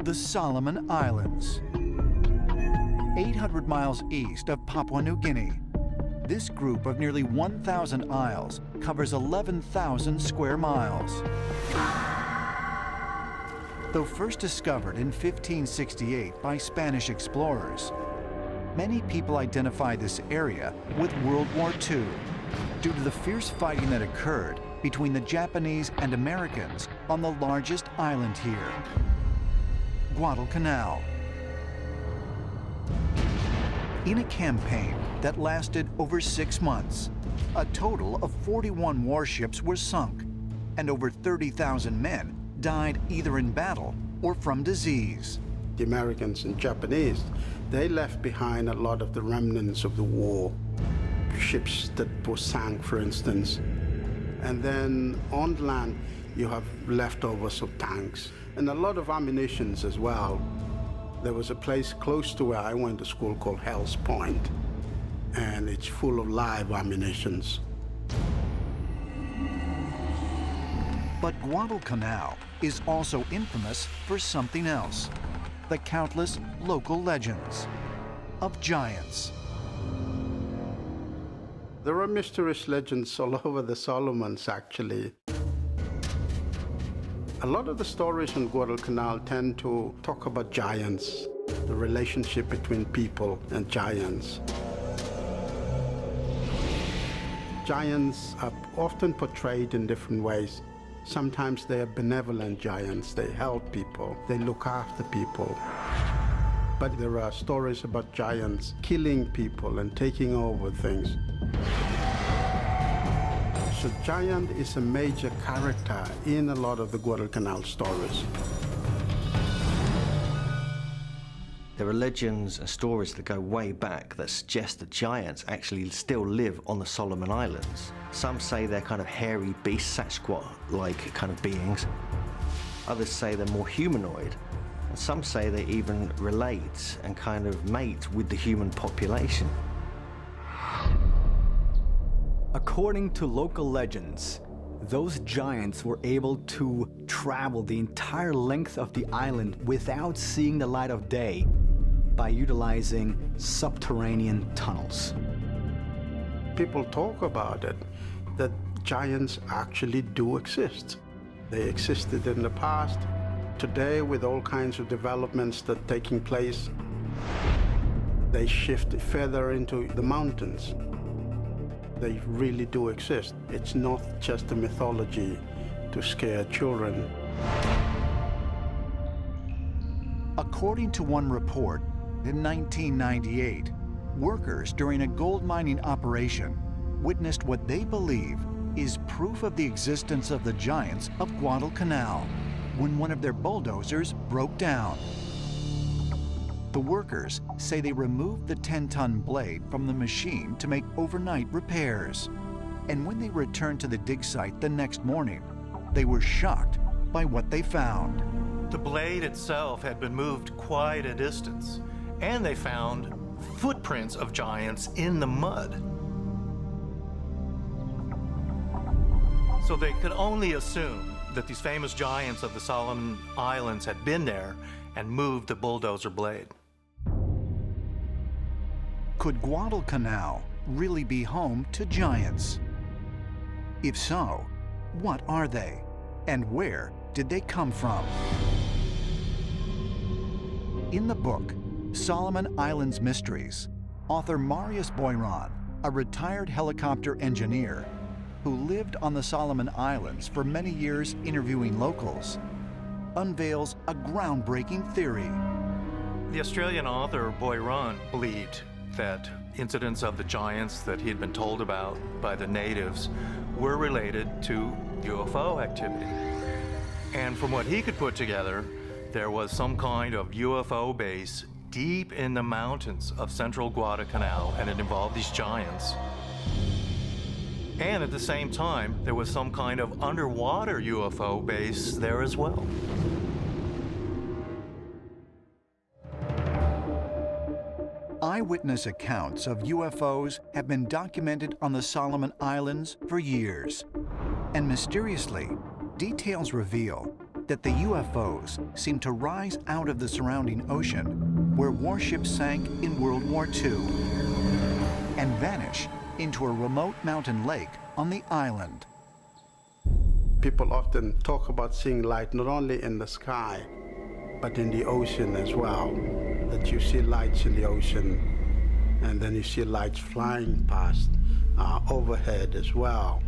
the Solomon Islands. 800 miles east of Papua New Guinea, this group of nearly 1,000 isles covers 11,000 square miles. Though first discovered in 1568 by Spanish explorers, many people identify this area with World War II due to the fierce fighting that occurred between the Japanese and Americans on the largest island here, Guadalcanal. In a campaign that lasted over 6 months, a total of 41 warships were sunk, and over 30,000 men died either in battle or from disease. The Americans and Japanese, they left behind a lot of the remnants of the war. Ships that were sank, for instance. And then on land, you have leftovers of tanks and a lot of ammunitions as well. There was a place close to where I went to school called Hell's Point, and it's full of live ammunitions. But Guadalcanal is also infamous for something else: the countless local legends of giants. There are mysterious legends all over the Solomons, actually. A lot of the stories in Guadalcanal tend to talk about giants, the relationship between people and giants. Giants are often portrayed in different ways. Sometimes they are benevolent giants. They help people. They look after people. But there are stories about giants killing people and taking over things. So giant is a major character in a lot of the Guadalcanal stories. There are legends and stories that go way back that suggest that giants actually still live on the Solomon Islands. Some say they're kind of hairy beasts, Sasquatch-like kind of beings. Others say they're more humanoid. And some say they even relate and kind of mate with the human population. According to local legends, those giants were able to travel the entire length of the island without seeing the light of day by utilizing subterranean tunnels. People talk about it, that giants actually do exist. They existed in the past. Today, with all kinds of developments that are taking place, they shift further into the mountains. They really do exist. It's not just a mythology to scare children. According to one report, in 1998, workers during a gold mining operation witnessed what they believe is proof of the existence of the giants of Guadalcanal when one of their bulldozers broke down. The workers say they removed the 10-ton blade from the machine to make overnight repairs. And when they returned to the dig site the next morning, they were shocked by what they found. The blade itself had been moved quite a distance, and they found footprints of giants in the mud. So they could only assume that these famous giants of the Solomon Islands had been there and moved the bulldozer blade. Could Guadalcanal really be home to giants? If so, what are they? And where did they come from? In the book, Solomon Islands Mysteries, author Marius Boiron, a retired helicopter engineer who lived on the Solomon Islands for many years interviewing locals, unveils a groundbreaking theory. The Australian author Boiron believed that incidents of the giants that he had been told about by the natives were related to UFO activity. And from what he could put together, there was some kind of UFO base deep in the mountains of central Guadalcanal, and it involved these giants. And at the same time, there was some kind of underwater UFO base there as well. Eyewitness accounts of UFOs have been documented on the Solomon Islands for years. And mysteriously, details reveal that the UFOs seem to rise out of the surrounding ocean where warships sank in World War II and vanish into a remote mountain lake on the island. People often talk about seeing light not only in the sky, but in the ocean as well. That you see lights in the ocean, and then you see lights flying past overhead as well,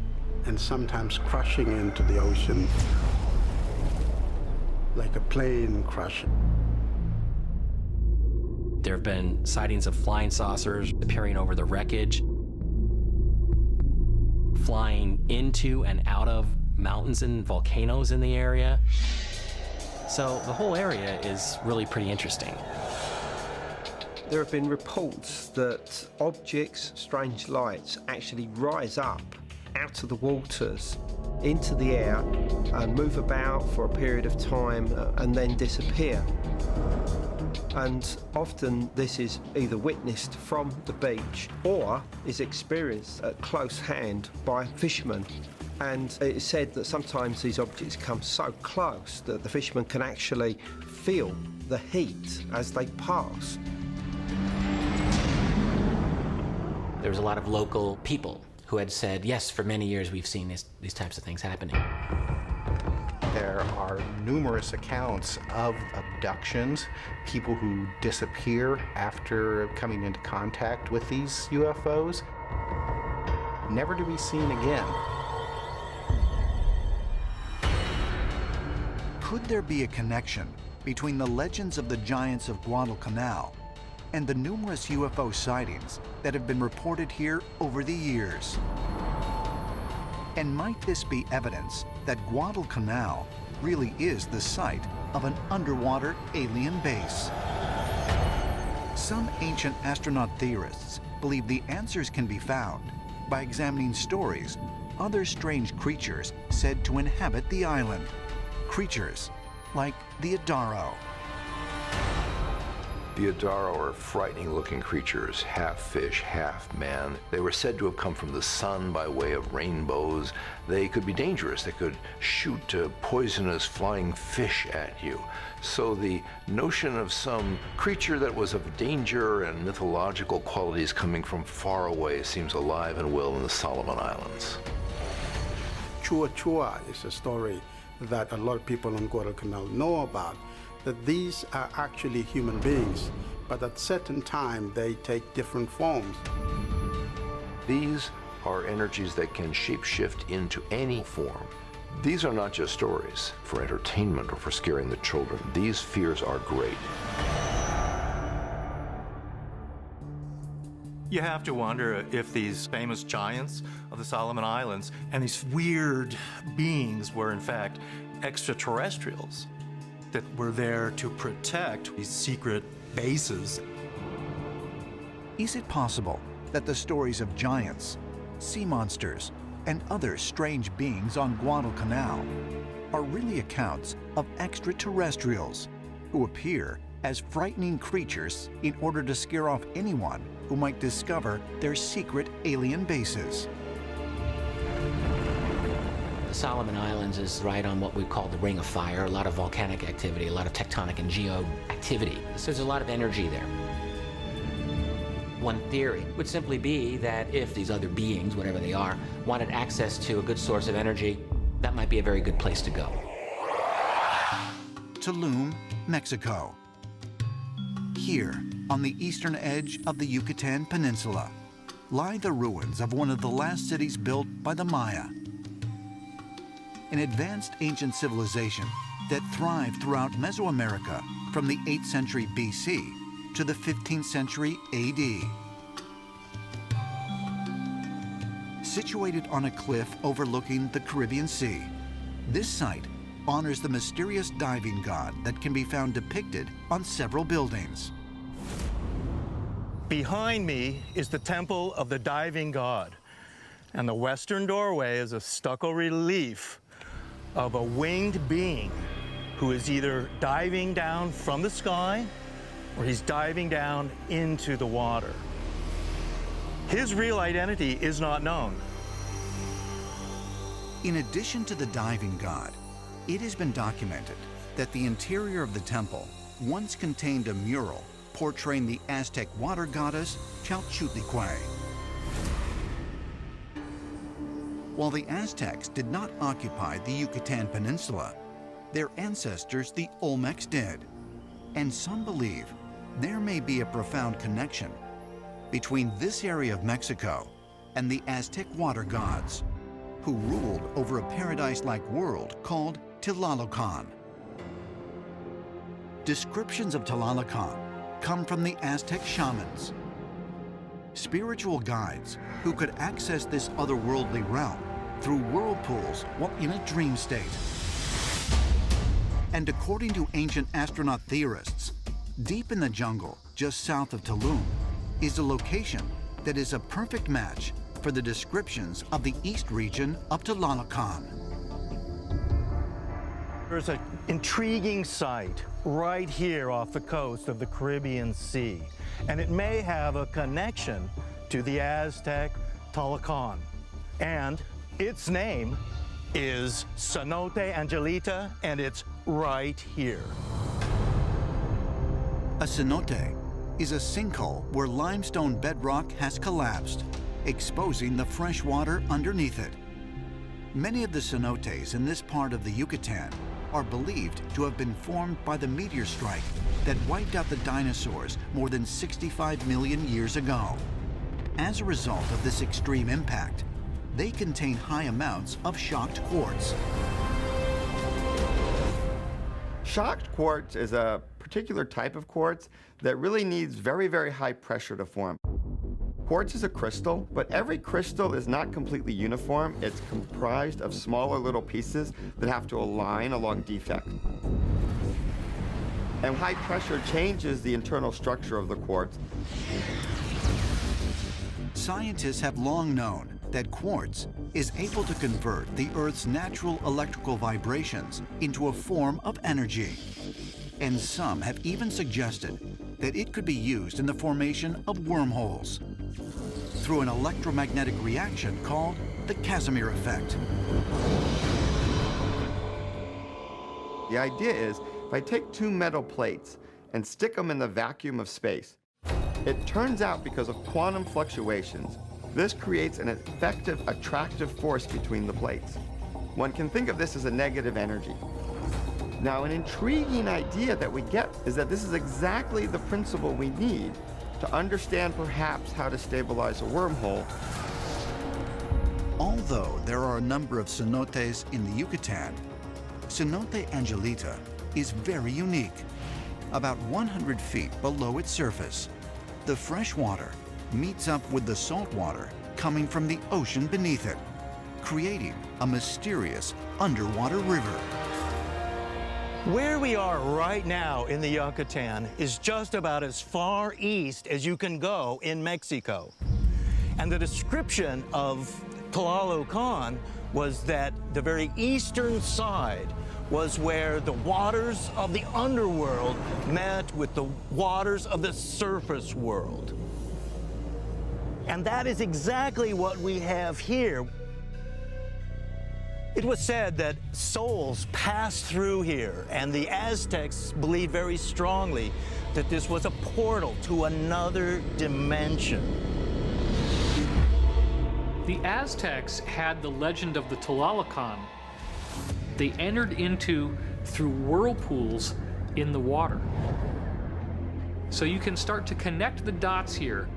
and sometimes crashing into the ocean, like a plane crashing. There have been sightings of flying saucers appearing over the wreckage, flying into and out of mountains and volcanoes in the area. So the whole area is really pretty interesting. There have been reports that objects, strange lights, actually rise up out of the waters into the air and move about for a period of time and then disappear. And often this is either witnessed from the beach or is experienced at close hand by fishermen. And it's said that sometimes these objects come so close that the fishermen can actually feel the heat as they pass. There was a lot of local people who had said, yes, for many years we've seen these types of things happening. There are numerous accounts of abductions, people who disappear after coming into contact with these UFOs, never to be seen again. Could there be a connection between the legends of the giants of Guadalcanal and the numerous UFO sightings that have been reported here over the years? And might this be evidence that Guadalcanal really is the site of an underwater alien base? Some ancient astronaut theorists believe the answers can be found by examining stories other strange creatures said to inhabit the island. Creatures like the Adaro. The Adaro are frightening-looking creatures, half fish, half man. They were said to have come from the sun by way of rainbows. They could be dangerous. They could shoot poisonous flying fish at you. So the notion of some creature that was of danger and mythological qualities coming from far away seems alive and well in the Solomon Islands. Chua Chua is a story that a lot of people on Guadalcanal know about, that these are actually human beings, but at certain time they take different forms. These are energies that can shapeshift into any form. These are not just stories for entertainment or for scaring the children. These fears are great. You have to wonder if these famous giants of the Solomon Islands and these weird beings were in fact extraterrestrials that were there to protect these secret bases. Is it possible that the stories of giants, sea monsters, and other strange beings on Guadalcanal are really accounts of extraterrestrials who appear as frightening creatures in order to scare off anyone who might discover their secret alien bases? The Solomon Islands is right on what we call the Ring of Fire, a lot of volcanic activity, a lot of tectonic and geo activity. So there's a lot of energy there. One theory would simply be that if these other beings, whatever they are, wanted access to a good source of energy, that might be a very good place to go. Tulum, Mexico. Here, on the eastern edge of the Yucatan Peninsula, lie the ruins of one of the last cities built by the Maya. An advanced ancient civilization that thrived throughout Mesoamerica from the 8th century BC to the 15th century AD. Situated on a cliff overlooking the Caribbean Sea, this site honors the mysterious diving god that can be found depicted on several buildings. Behind me is the temple of the diving god, and the western doorway is a stucco relief of a winged being who is either diving down from the sky or he's diving down into the water. His real identity is not known. In addition to the diving god, It has been documented that the interior of the temple once contained a mural portraying the Aztec water goddess Chalchutlicue. While the Aztecs did not occupy the Yucatan Peninsula, their ancestors, the Olmecs, did. And some believe there may be a profound connection between this area of Mexico and the Aztec water gods, who ruled over a paradise-like world called Tlalocan. Descriptions of Tlalocan come from the Aztec shamans, spiritual guides who could access this otherworldly realm through whirlpools while in a dream state. And according to ancient astronaut theorists, deep in the jungle just south of Tulum is a location that is a perfect match for the descriptions of the east region of Tlalocan. There's an intriguing site right here off the coast of the Caribbean Sea, and it may have a connection to the Aztec Tlalocan. And its name is Cenote Angelita, and it's right here. A cenote is a sinkhole where limestone bedrock has collapsed, exposing the fresh water underneath it. Many of the cenotes in this part of the Yucatan are believed to have been formed by the meteor strike that wiped out the dinosaurs more than 65 million years ago. As a result of this extreme impact, they contain high amounts of shocked quartz. Shocked quartz is a particular type of quartz that really needs very, very high pressure to form. Quartz is a crystal, but every crystal is not completely uniform. It's comprised of smaller little pieces that have to align along defect. And high pressure changes the internal structure of the quartz. Scientists have long known that quartz is able to convert the Earth's natural electrical vibrations into a form of energy. And some have even suggested that it could be used in the formation of wormholes through an electromagnetic reaction called the Casimir effect. The idea is, if I take two metal plates and stick them in the vacuum of space, it turns out because of quantum fluctuations, this creates an effective attractive force between the plates. One can think of this as a negative energy. Now, an intriguing idea that we get is that this is exactly the principle we need to understand perhaps how to stabilize a wormhole. Although there are a number of cenotes in the Yucatan, Cenote Angelita is very unique. About 100 feet below its surface, the fresh water meets up with the salt water coming from the ocean beneath it, creating a mysterious underwater river. Where we are right now in the Yucatan is just about as far east as you can go in Mexico. And the description of Tlalocan was that the very eastern side was where the waters of the underworld met with the waters of the surface world. And that is exactly what we have here. It was said that souls passed through here, and the Aztecs believed very strongly that this was a portal to another dimension. The Aztecs had the legend of the Tlalocan. They entered into through whirlpools in the water. So you can start to connect the dots here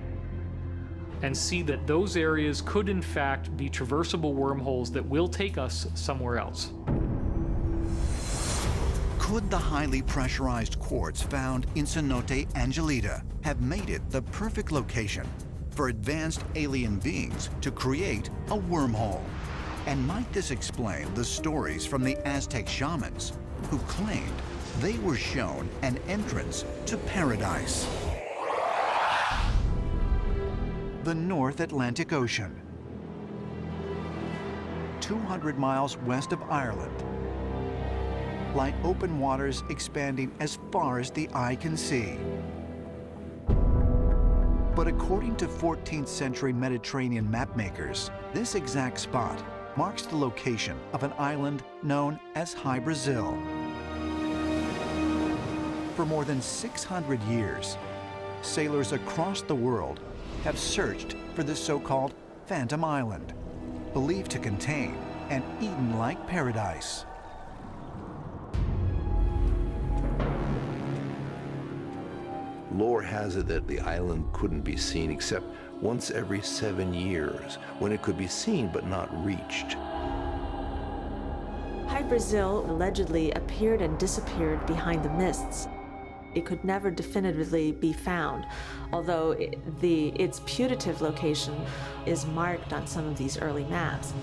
and see that those areas could in fact be traversable wormholes that will take us somewhere else. Could the highly pressurized quartz found in Cenote Angelita have made it the perfect location for advanced alien beings to create a wormhole? And might this explain the stories from the Aztec shamans who claimed they were shown an entrance to paradise? The North Atlantic Ocean, 200 miles west of Ireland, lie open waters expanding as far as the eye can see. But according to 14th century Mediterranean mapmakers, this exact spot marks the location of an island known as High Brazil. For more than 600 years, sailors across the world have searched for this so-called Phantom Island, believed to contain an Eden-like paradise. Lore has it that the island couldn't be seen except once every 7 years, when it could be seen but not reached. High Brazil allegedly appeared and disappeared behind the mists. It could never definitively be found, although its putative location is marked on some of these early maps.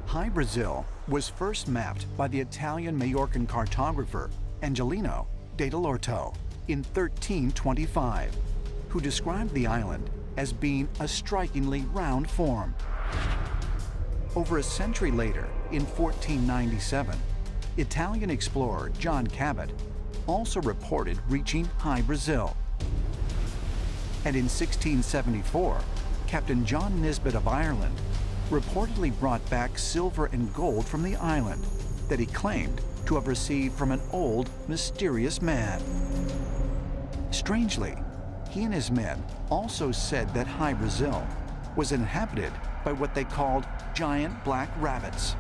High Brazil was first mapped by the Italian Majorcan cartographer Angelino de Dell'Orto in 1325, who described the island as being a strikingly round form. Over a century later, in 1497, Italian explorer John Cabot also reported reaching High Brazil. And in 1674, Captain John Nisbet of Ireland reportedly brought back silver and gold from the island that he claimed to have received from an old, mysterious man. Strangely, he and his men also said that High Brazil was inhabited by what they called giant black rabbits.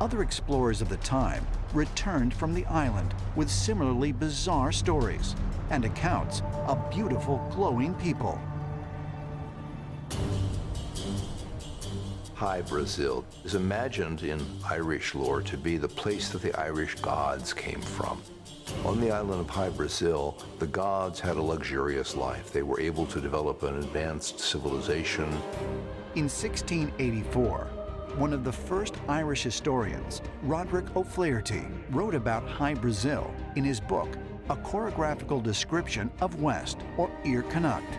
Other explorers of the time returned from the island with similarly bizarre stories and accounts of beautiful, glowing people. High Brazil is imagined in Irish lore to be the place that the Irish gods came from. On the island of High Brazil, the gods had a luxurious life. They were able to develop an advanced civilization. In 1684, one of the first Irish historians, Roderick O'Flaherty, wrote about High Brazil in his book, A Chorographical Description of West, or Ir Connacht.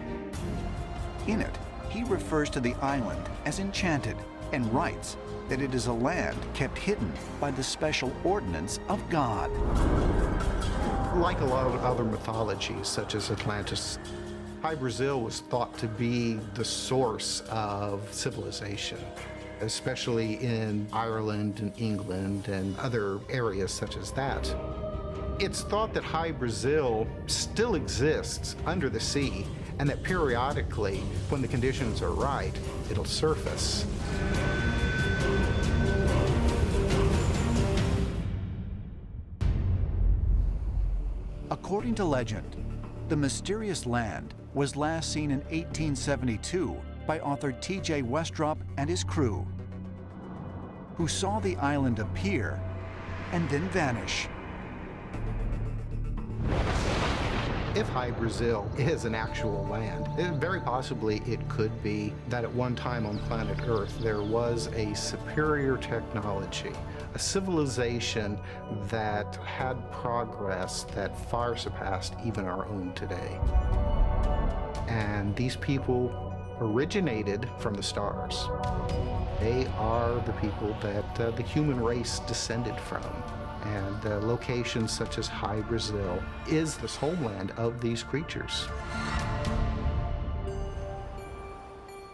In it, he refers to the island as enchanted and writes that it is a land kept hidden by the special ordinance of God. Like a lot of other mythologies, such as Atlantis, High Brazil was thought to be the source of civilization, especially in Ireland and England and other areas such as that. It's thought that High Brazil still exists under the sea, and that periodically, when the conditions are right, it'll surface. According to legend, the mysterious land was last seen in 1872 by author T.J. Westrop and his crew, who saw the island appear and then vanish. If High Brazil is an actual land, very possibly it could be that at one time on planet Earth there was a superior technology, a civilization that had progress that far surpassed even our own today. And these people originated from the stars. They are the people that the human race descended from. And locations such as High Brazil is the homeland of these creatures.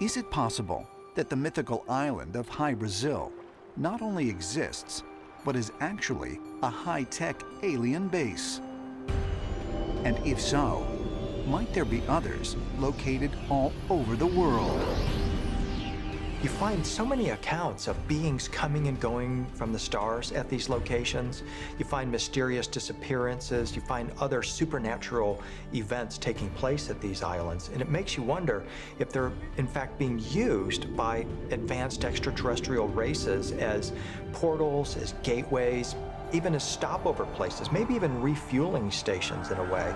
Is it possible that the mythical island of High Brazil not only exists, but is actually a high-tech alien base? And if so, might there be others located all over the world? You find so many accounts of beings coming and going from the stars at these locations. You find mysterious disappearances. You find other supernatural events taking place at these islands. And it makes you wonder if they're in fact being used by advanced extraterrestrial races as portals, as gateways, even as stopover places, maybe even refueling stations in a way,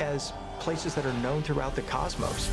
as places that are known throughout the cosmos.